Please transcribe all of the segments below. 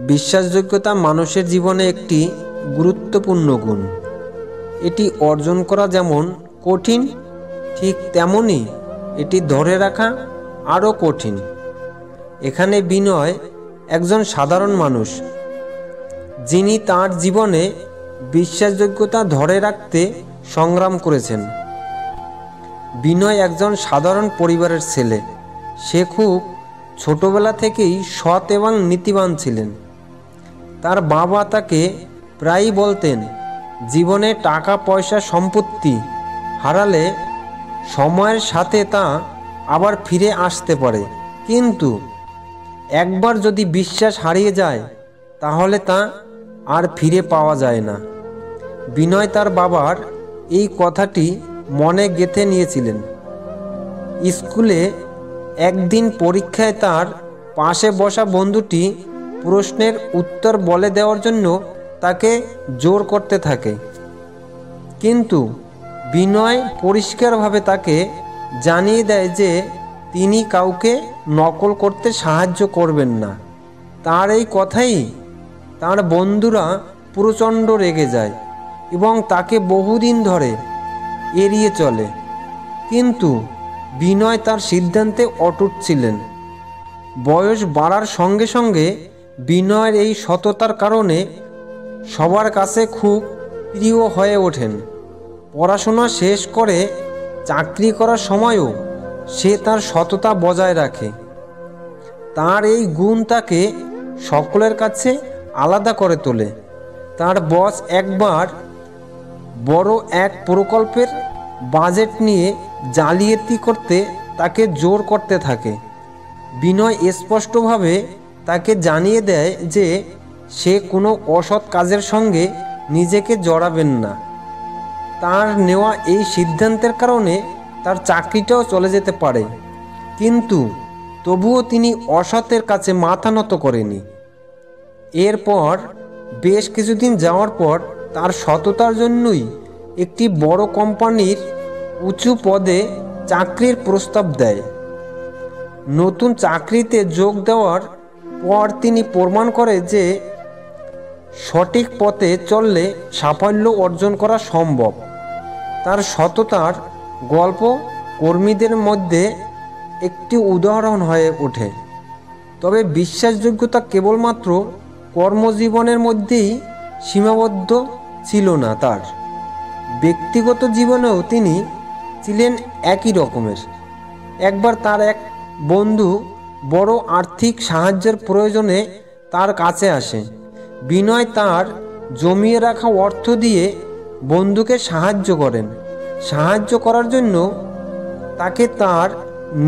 বিশ্বাসযোগ্যতা মানুষের জীবনে একটি গুরুত্বপূর্ণ গুণ। এটি অর্জন করা যেমন কঠিন, ঠিক তেমনি এটি ধরে রাখা আরও কঠিন। এখানে বিনয় একজন সাধারণ মানুষ, যিনি তার জীবনে বিশ্বাসযোগ্যতা ধরে রাখতে সংগ্রাম করেছেন। বিনয় একজন সাধারণ পরিবারের ছেলে। সে খুব ছোটবেলা থেকেই সৎ এবং নীতিবান ছিলেন। তার বাবা তাকে প্রায়ই বলতেন, জীবনে টাকা পয়সা সম্পত্তি হারালে সময়ের সাথে তা আবার ফিরে আসতে পারে, কিন্তু একবার যদি বিশ্বাস হারিয়ে যায় তাহলে তা আর ফিরে পাওয়া যায় না। বিনয় তার বাবার এই কথাটি মনে গেঁথে নিয়েছিলেন। স্কুলে একদিন পরীক্ষায় তার পাশে বসা বন্ধুটি প্রশ্নের উত্তর বলে দেওয়ার জন্য তাকে জোর করতে থাকে, কিন্তু বিনয় পরিষ্কারভাবে তাকে জানিয়ে দেয় যে তিনি কাউকে নকল করতে সাহায্য করবেন না। তার এই কথাই তার বন্ধুরা প্রচণ্ড রেগে যায় এবং তাকে বহুদিন ধরে এড়িয়ে চলে। কিন্তু বিনয় তার সিদ্ধান্তে অটুট ছিলেন। বয়স বাড়ার সঙ্গে সঙ্গে বিনয়ের এই সততার কারণে সবার কাছে খুব প্রিয় হয়ে ওঠেন। পড়াশোনা শেষ করে চাকরি করার সময়ও সে তার সততা বজায় রাখে। তার এই গুণ তাকে সকলের কাছে আলাদা করে তোলে। তার বস একবার বড় এক প্রকল্পের বাজেট নিয়ে জালিয়াতি করতে তাকে জোর করতে থাকে। বিনয় স্পষ্টভাবে তাকে জানিয়ে দেয় যে সে কোনো অসৎ কাজের সঙ্গে নিজেকে জড়াবেন না। তার নেওয়া এই সিদ্ধান্তের কারণে তার চাকরিটাও চলে যেতে পারে, কিন্তু তবুও তিনি অসতের কাছে মাথা নত করেনি। এরপর বেশ কিছুদিন যাওয়ার পর তার সততার জন্যই একটি বড় কোম্পানির উঁচু পদে চাকরির প্রস্তাব দেয়। নতুন চাকরিতে যোগ দেওয়ার পর তিনি প্রমাণ করে যে সঠিক পথে চললে সাফল্য অর্জন করা সম্ভব। তার সততার গল্প কর্মীদের মধ্যে একটি উদাহরণ হয়ে ওঠে। তবে বিশ্বাসযোগ্যতা কেবলমাত্র কর্মজীবনের মধ্যেই সীমাবদ্ধ ছিল না, তার ব্যক্তিগত জীবনেও তিনি ছিলেন একই রকমের। একবার তার এক বন্ধু বড় আর্থিক সাহায্যের প্রয়োজনে তার কাছে আসে। বিনয় তার জমিয়ে রাখা অর্থ দিয়ে বন্ধুকে সাহায্য করেন। সাহায্য করার জন্য তাকে তার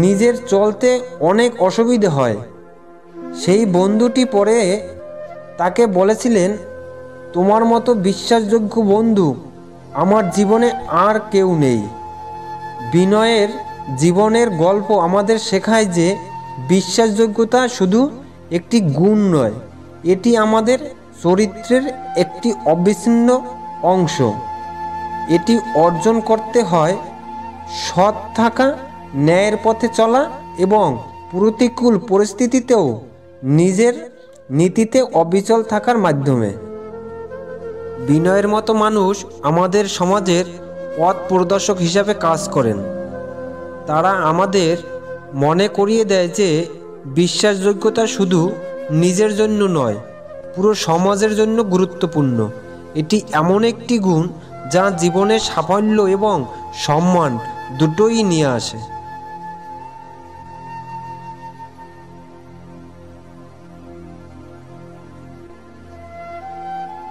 নিজের চলতে অনেক অসুবিধে হয়। সেই বন্ধুটি পরে তাকে বলেছিলেন, তোমার মতো বিশ্বাসযোগ্য বন্ধু আমার জীবনে আর কেউ নেই। বিনয়ের জীবনের গল্প আমাদের শেখায় যে বিশ্বাসযোগ্যতা শুধু একটি গুণ নয়, এটি আমাদের চরিত্রের একটি অবিচ্ছিন্ন অংশ। এটি অর্জন করতে হয় সৎ থাকা, ন্যায়ের পথে চলা এবং প্রতিকূল পরিস্থিতিতেও নিজের নীতিতে অবিচল থাকার মাধ্যমে। বিনয়ের মতো মানুষ আমাদের সমাজের পথ প্রদর্শক হিসাবে কাজ করেন। তারা আমাদের মনে করিয়ে দেয় যে বিশ্বাসযোগ্যতা শুধু নিজের জন্য নয়, পুরো সমাজের জন্য গুরুত্বপূর্ণ। এটি এমন একটি গুণ যা জীবনে সাফল্য এবং সম্মান দুটোই নিয়ে আসে।